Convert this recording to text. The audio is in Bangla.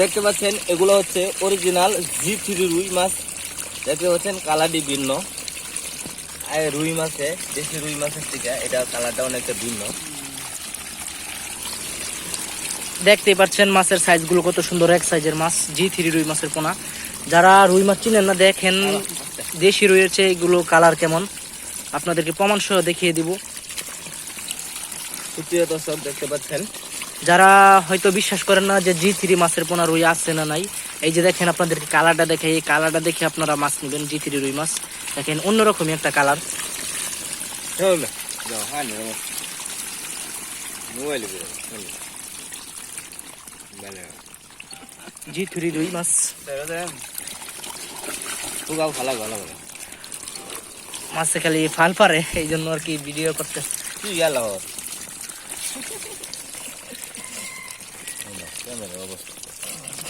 দেখতে পাচ্ছেন এগুলো হচ্ছে অরিজিনাল জি3 রুই মাছ। দেখতে পাচ্ছেন কালারটি ভিন্ন। রুই মাছে দেশি রুই মাছের থেকে এটা কালারটা অনেকটা ভিন্ন। দেখতেই পাচ্ছেন মাছের সাইজগুলো কত সুন্দর, এক সাইজের মাছ, জি3 রুই মাছের পোনা। যারা রুই মাছ চিনেন না, দেখেন দেশি রুইয়ের চেয়ে এগুলো কালার কেমন, আপনাদেরকে প্রমাণ সহ দেখিয়ে দিব। সুপ্রিয় দর্শক দেখতে পাচ্ছেন, যারা হয়তো বিশ্বাস করেন না যে জি3 মাছের পোনা রুই আছে না নাই, এই যে দেখেন আপনাদেরকে কালারটা দেখে, এই কালারটা দেখে আপনারা মাছ নেবেন। জি3 রুই মাছ দেখেন অন্যরকমই একটা কালার। জি3 রুই মাছ মাছে খালি ফাল পারে, এই জন্য আর কি ভিডিও করতে। কি গেল অবস্থা